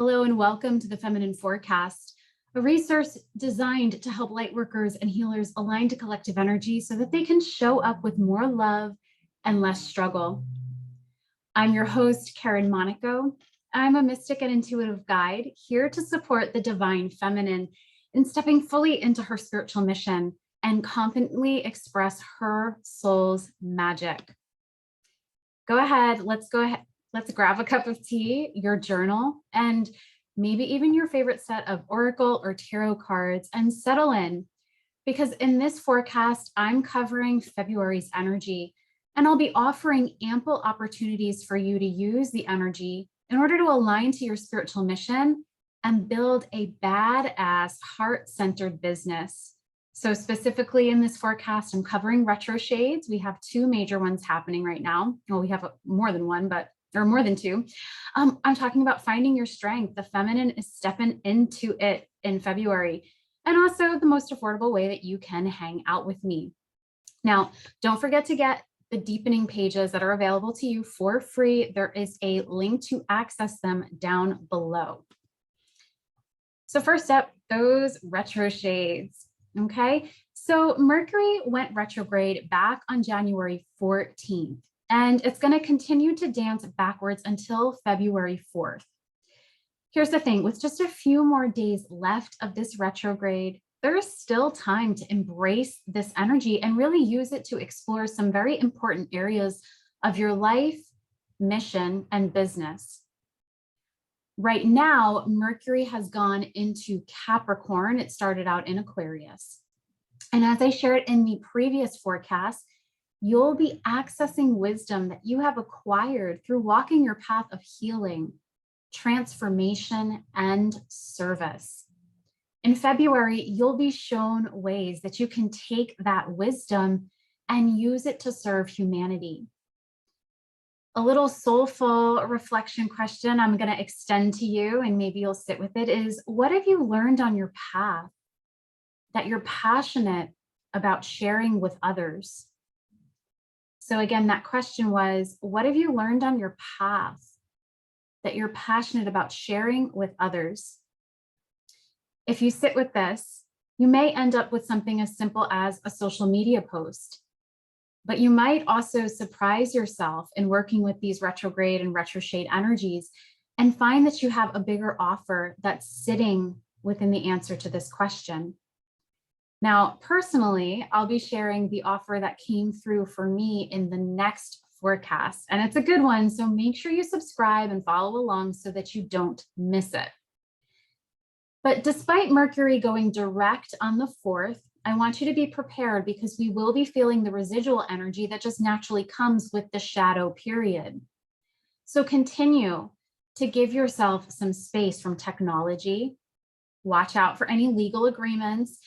Hello and welcome to the Feminine Forecast, a resource designed to help lightworkers and healers align to collective energy so that they can show up with more love and less struggle. I'm your host, 𝐼𝐞𝐻. I'm a mystic and intuitive guide here to support the divine feminine in stepping fully into her spiritual mission and confidently express her soul's magic. Let's grab a cup of tea, your journal, and maybe even your favorite set of oracle or tarot cards and settle in. Because in this forecast, I'm covering February's energy, and I'll be offering ample opportunities for you to use the energy in order to align to your spiritual mission and build a badass heart-centered business. So specifically in this forecast, I'm covering retroshades. We have two major ones happening right now. Well, we have more than one, or more than two. I'm talking about finding your strength. The feminine is stepping into it in February, and also the most affordable way that you can hang out with me. Now, don't forget to get the deepening pages that are available to you for free. There is a link to access them down below. So first up, those retroshades, okay? So Mercury went retrograde back on January 14th. And it's going to continue to dance backwards until February 4th. Here's the thing, with just a few more days left of this retrograde, there is still time to embrace this energy and really use it to explore some very important areas of your life, mission, and business. Right now, Mercury has gone into Capricorn. It started out in Aquarius. And as I shared in the previous forecast, you'll be accessing wisdom that you have acquired through walking your path of healing, transformation, and service. In February, you'll be shown ways that you can take that wisdom and use it to serve humanity. A little soulful reflection question I'm going to extend to you, and maybe you'll sit with it, is what have you learned on your path that you're passionate about sharing with others? So again, that question was, what have you learned on your path that you're passionate about sharing with others? If you sit with this, you may end up with something as simple as a social media post, but you might also surprise yourself in working with these retrograde and retroshade energies and find that you have a bigger offer that's sitting within the answer to this question. Now, personally, I'll be sharing the offer that came through for me in the next forecast, and it's a good one, so make sure you subscribe and follow along so that you don't miss it. But despite Mercury going direct on the 4th, I want you to be prepared because we will be feeling the residual energy that just naturally comes with the shadow period. So continue to give yourself some space from technology. Watch out for any legal agreements.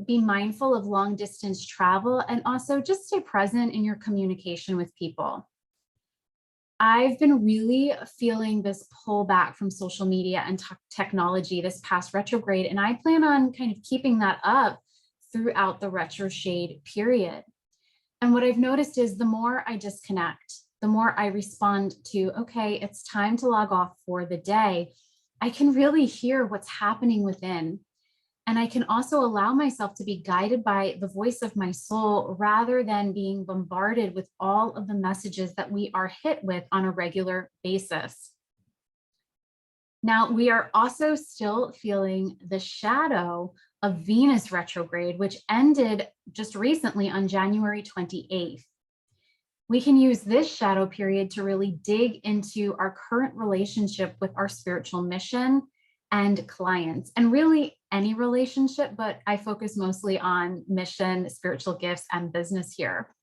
Be mindful of long distance travel, and also just stay present in your communication with people. I've been really feeling this pullback from social media and technology this past retrograde, and I plan on kind of keeping that up throughout the retroshade period. And what I've noticed is the more I disconnect, the more I respond to, okay, it's time to log off for the day, I can really hear what's happening within. And I can also allow myself to be guided by the voice of my soul rather than being bombarded with all of the messages that we are hit with on a regular basis. Now, we are also still feeling the shadow of Venus retrograde, which ended just recently on January 28th. We can use this shadow period to really dig into our current relationship with our spiritual mission and clients, and really any relationship, but I focus mostly on mission, spiritual gifts, and business here.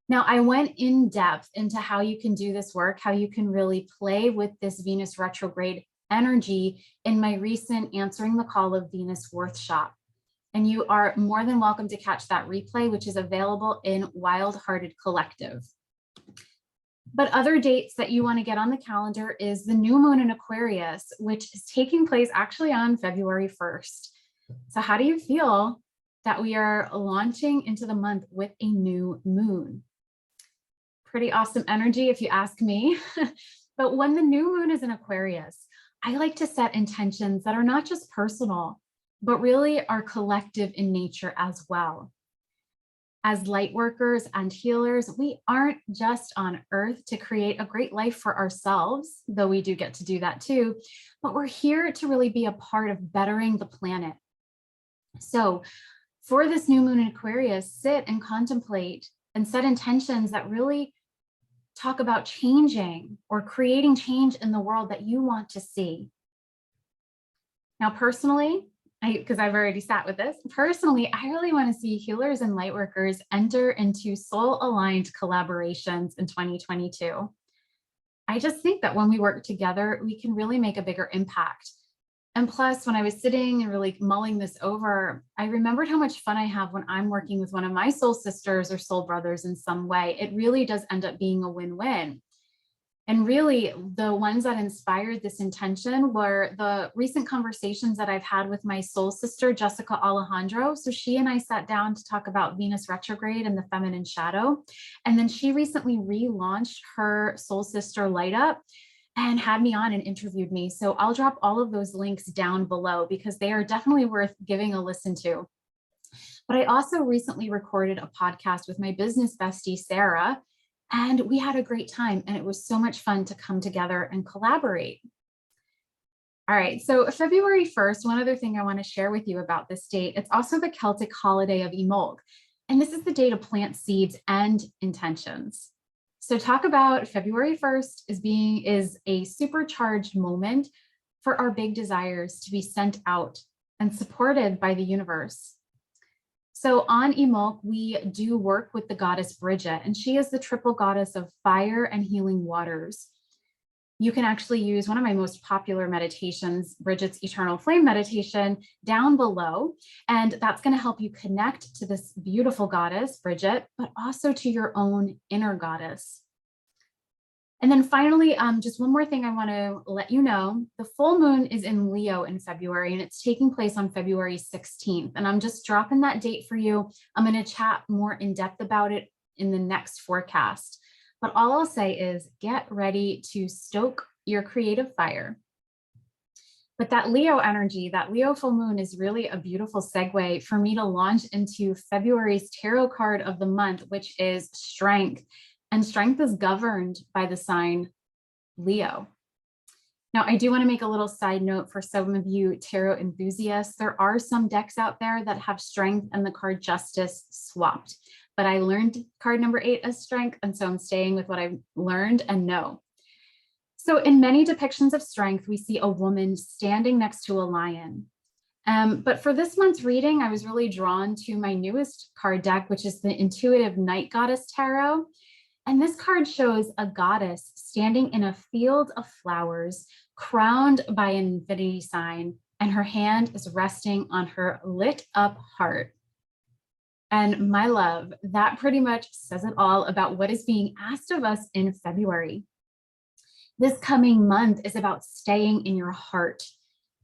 Now, I went in depth into how you can do this work, how you can really play with this Venus retrograde energy in my recent Answering the Call of Venus workshop. And you are more than welcome to catch that replay, which is available in Wild Hearted Collective. But other dates that you want to get on the calendar is the new moon in Aquarius, which is taking place actually on February 1st. So how do you feel that we are launching into the month with a new moon? Pretty awesome energy if you ask me. But when the new moon is in Aquarius, I like to set intentions that are not just personal, but really are collective in nature as well. As light workers and healers, we aren't just on earth to create a great life for ourselves, though we do get to do that too, but we're here to really be a part of bettering the planet. So for this new moon in Aquarius, sit and contemplate and set intentions that really talk about changing or creating change in the world that you want to see. Now, personally, because I've already sat with this, personally, I really want to see healers and lightworkers enter into soul-aligned collaborations in 2022. I just think that when we work together, we can really make a bigger impact. And plus, when I was sitting and really mulling this over, I remembered how much fun I have when I'm working with one of my soul sisters or soul brothers in some way. It really does end up being a win-win. And really, the ones that inspired this intention were the recent conversations that I've had with my soul sister, Jessica Alejandro. So she and I sat down to talk about Venus retrograde and the feminine shadow. And then she recently relaunched her soul sister Light Up and had me on and interviewed me. So I'll drop all of those links down below because they are definitely worth giving a listen to. But I also recently recorded a podcast with my business bestie, Sarah, and we had a great time, and it was so much fun to come together and collaborate. All right, so February 1st, one other thing I want to share with you about this date, it's also the Celtic holiday of 𝐼𝐴𝐼𝐴𝐼, and this is the day to plant seeds and intentions. So talk about February 1st is a supercharged moment for our big desires to be sent out and supported by the universe. So on 𝐼𝐴𝐼𝐴𝐼, we do work with the goddess Bridget, and she is the triple goddess of fire and healing waters. You can actually use one of my most popular meditations, Bridget's Eternal Flame meditation, down below, and that's going to help you connect to this beautiful goddess, Bridget, but also to your own inner goddess. And then finally, just one more thing I want to let you know, the full moon is in Leo in February, and it's taking place on February 16th. And I'm just dropping that date for you. I'm going to chat more in depth about it in the next forecast. But all I'll say is get ready to stoke your creative fire. But that Leo energy, that Leo full moon is really a beautiful segue for me to launch into February's tarot card of the month, which is Strength. And strength is governed by the sign Leo. Now, I do want to make a little side note for some of you tarot enthusiasts. There are some decks out there that have strength and the card justice swapped, but I learned card number 8 as strength, and so I'm staying with what I've learned and know. So in many depictions of strength, we see a woman standing next to a lion. But for this month's reading, I was really drawn to my newest card deck, which is the Intuitive Night Goddess Tarot. And this card shows a goddess standing in a field of flowers, crowned by an infinity sign, and her hand is resting on her lit up heart. And my love, that pretty much says it all about what is being asked of us in February. This coming month is about staying in your heart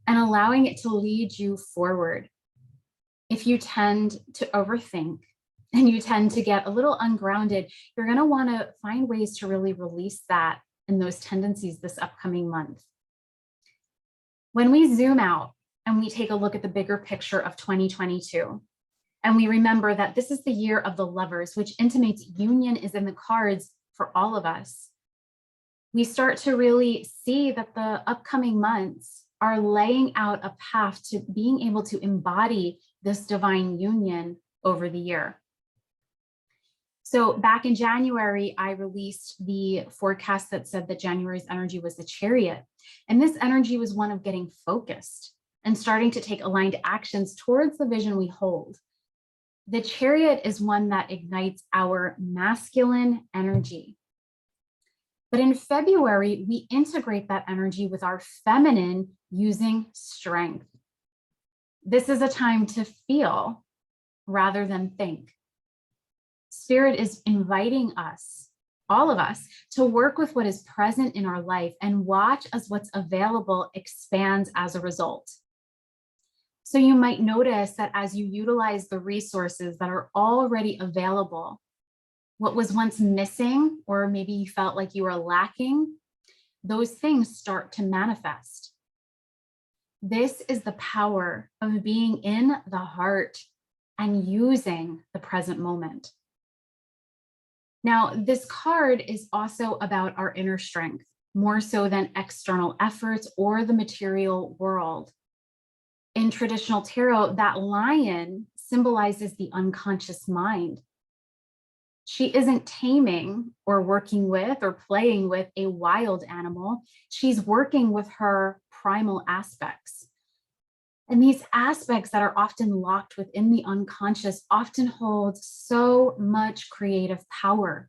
and allowing it to lead you forward. If you tend to overthink, and you tend to get a little ungrounded, you're going to want to find ways to really release that and those tendencies this upcoming month. When we zoom out and we take a look at the bigger picture of 2022, and we remember that this is the year of the lovers, which intimates union is in the cards for all of us, we start to really see that the upcoming months are laying out a path to being able to embody this divine union over the year. So back in January, I released the forecast that said that January's energy was the Chariot. And this energy was one of getting focused and starting to take aligned actions towards the vision we hold. The Chariot is one that ignites our masculine energy. But in February, we integrate that energy with our feminine using strength. This is a time to feel rather than think. Spirit is inviting us, all of us, to work with what is present in our life and watch as what's available expands as a result. So you might notice that as you utilize the resources that are already available, what was once missing, or maybe you felt like you were lacking, those things start to manifest. This is the power of being in the heart and using the present moment. Now, this card is also about our inner strength, more so than external efforts or the material world. In traditional tarot, that lion symbolizes the unconscious mind. She isn't taming or working with or playing with a wild animal. She's working with her primal aspects. And these aspects that are often locked within the unconscious often hold so much creative power.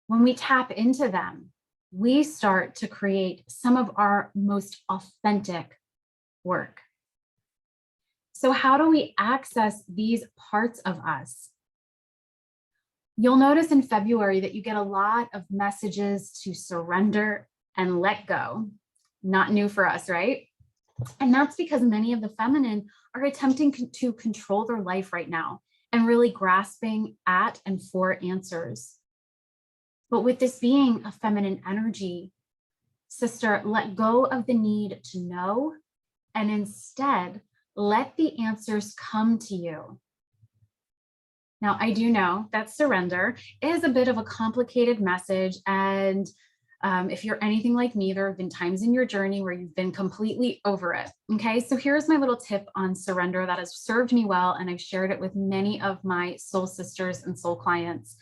When we tap into them, we start to create some of our most authentic work. So how do we access these parts of us? You'll notice in February that you get a lot of messages to surrender and let go. Not new for us, right? And that's because many of the feminine are attempting to control their life right now and really grasping at and for answers. But with this being a feminine energy, sister, let go of the need to know and instead let the answers come to you. Now, I do know that surrender is a bit of a complicated message. And if you're anything like me, there have been times in your journey where you've been completely over it. Okay, so here's my little tip on surrender that has served me well. And I've shared it with many of my soul sisters and soul clients.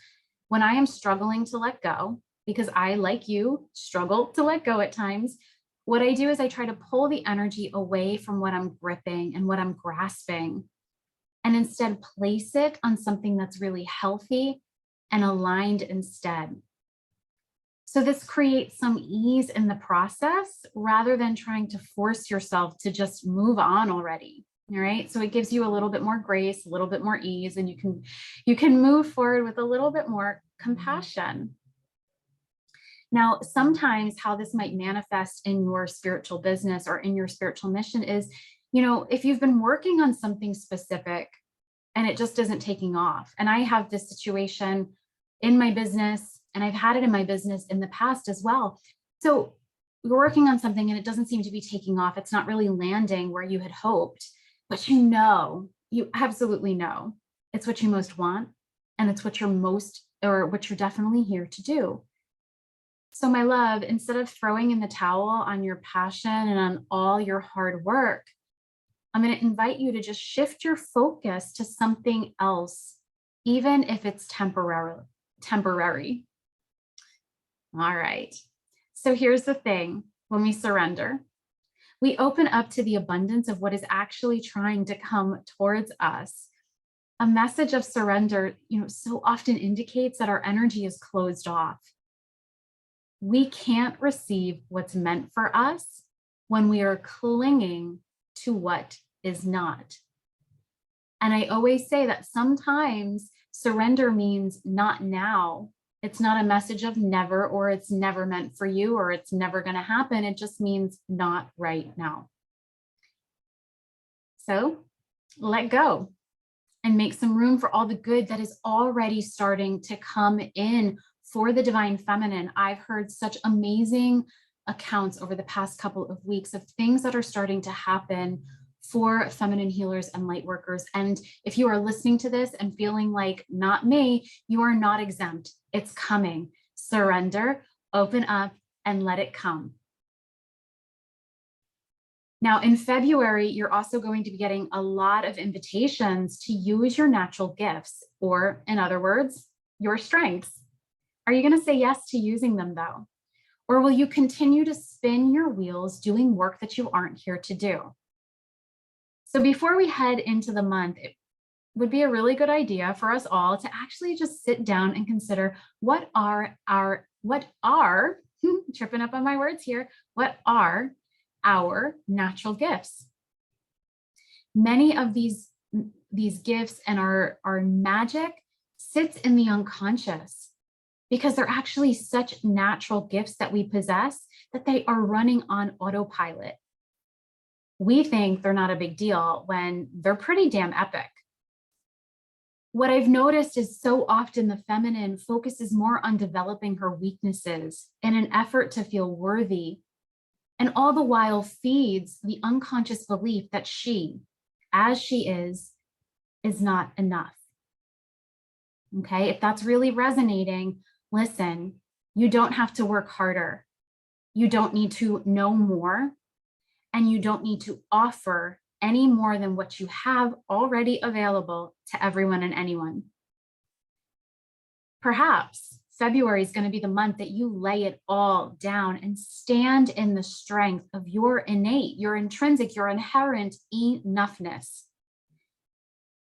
When I am struggling to let go, because I, like you, struggle to let go at times, what I do is I try to pull the energy away from what I'm gripping and what I'm grasping, and instead place it on something that's really healthy and aligned instead. So this creates some ease in the process rather than trying to force yourself to just move on already. All right. So it gives you a little bit more grace, a little bit more ease, and you can move forward with a little bit more compassion. Now, sometimes how this might manifest in your spiritual business or in your spiritual mission is, you know, if you've been working on something specific and it just isn't taking off. And I have this situation in my business, and I've had it in my business in the past as well. So you're working on something and it doesn't seem to be taking off. It's not really landing where you had hoped, but you absolutely know it's what you most want, and it's what you're definitely here to do. So my love, instead of throwing in the towel on your passion and on all your hard work, I'm going to invite you to just shift your focus to something else, even if it's temporary. All right. So here's the thing. When we surrender, we open up to the abundance of what is actually trying to come towards us. A message of surrender, so often indicates that our energy is closed off. We can't receive what's meant for us when we are clinging to what is not. And I always say that sometimes surrender means not now. It's not a message of never, or it's never meant for you, or it's never going to happen. It just means not right now. So let go and make some room for all the good that is already starting to come in for the divine feminine. I've heard such amazing accounts over the past couple of weeks of things that are starting to happen for feminine healers and light workers. And if you are listening to this and feeling like not me, you are not exempt. It's coming. Surrender, open up, and let it come. Now, in February, you're also going to be getting a lot of invitations to use your natural gifts, or in other words, your strengths. Are you going to say yes to using them though? Or will you continue to spin your wheels doing work that you aren't here to do? So before we head into the month, it would be a really good idea for us all to actually just sit down and consider what are tripping up on my words here, what are our natural gifts? Many of these gifts and our magic sits in the unconscious, because they're actually such natural gifts that we possess that they are running on autopilot. We think they're not a big deal when they're pretty damn epic. What I've noticed is so often the feminine focuses more on developing her weaknesses in an effort to feel worthy and all the while feeds the unconscious belief that she, as she is not enough. Okay, if that's really resonating, listen, you don't have to work harder. You don't need to know more, and you don't need to offer any more than what you have already available to everyone and anyone. Perhaps February is going to be the month that you lay it all down and stand in the strength of your innate, your intrinsic, your inherent enoughness.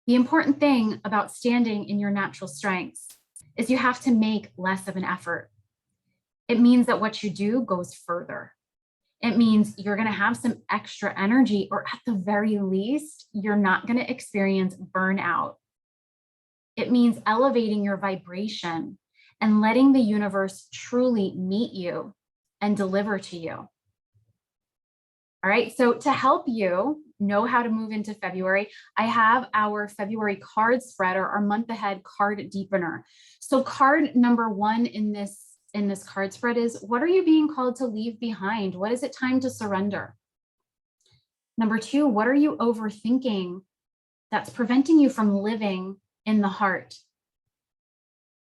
The important thing about standing in your natural strengths is you have to make less of an effort. It means that what you do goes further. It means you're going to have some extra energy, or at the very least, you're not going to experience burnout. It means elevating your vibration and letting the universe truly meet you and deliver to you. All right, so to help you know how to move into February, I have our February card spread, or our month ahead card deepener. So card number one in this card spread is, what are you being called to leave behind? What is it time to surrender? Number two, what are you overthinking that's preventing you from living in the heart?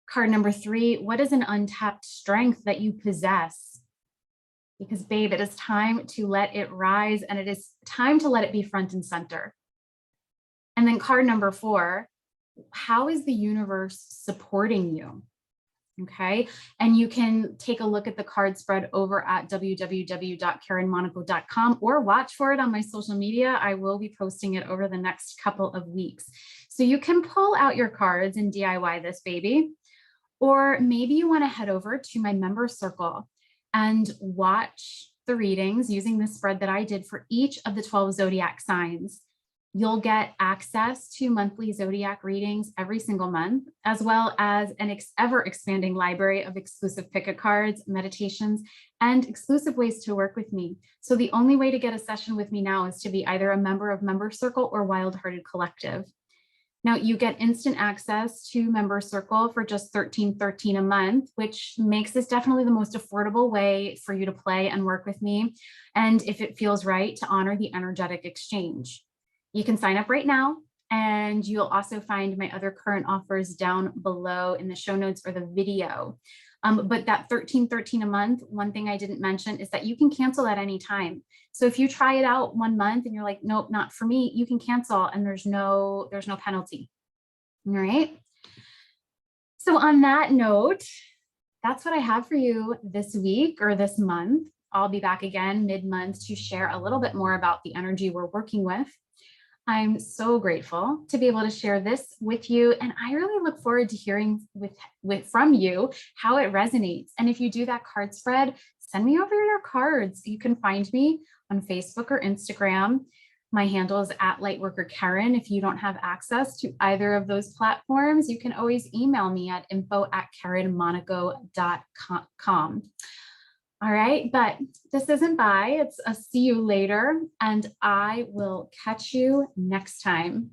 Card number three, what is an untapped strength that you possess? Because babe, it is time to let it rise, and it is time to let it be front and center. And then card number four, how is the universe supporting you? Okay, and you can take a look at the card spread over at www.𝐼𝐴𝐻𝐶𝐿.com, or watch for it on my social media. I will be posting it over the next couple of weeks. So you can pull out your cards and DIY this baby, or maybe you want to head over to my member circle and watch the readings using the spread that I did for each of the 12 zodiac signs. You'll get access to monthly zodiac readings every single month, as well as an ever-expanding library of exclusive pick-a cards, meditations, and exclusive ways to work with me. So the only way to get a session with me now is to be either a member of Member Circle or Wild Hearted Collective. Now you get instant access to Member Circle for just $13.13 a month, which makes this definitely the most affordable way for you to play and work with me. And if it feels right, to honor the energetic exchange. You can sign up right now, and you'll also find my other current offers down below in the show notes or the video. But that $13.13 a month, one thing I didn't mention is that you can cancel at any time. So if you try it out 1 month and you're like, nope, not for me, you can cancel, and there's no penalty. All right. So on that note, that's what I have for you this week or this month. I'll be back again mid-month to share a little bit more about the energy we're working with. I'm so grateful to be able to share this with you, and I really look forward to hearing from you how it resonates. And if you do that card spread, send me over your cards. You can find me on Facebook or Instagram. My handle is @LightworkerKaren. If you don't have access to either of those platforms, you can always email me at info@KarenMonaco.com. All right, but this isn't bye, it's a see you later, and I will catch you next time.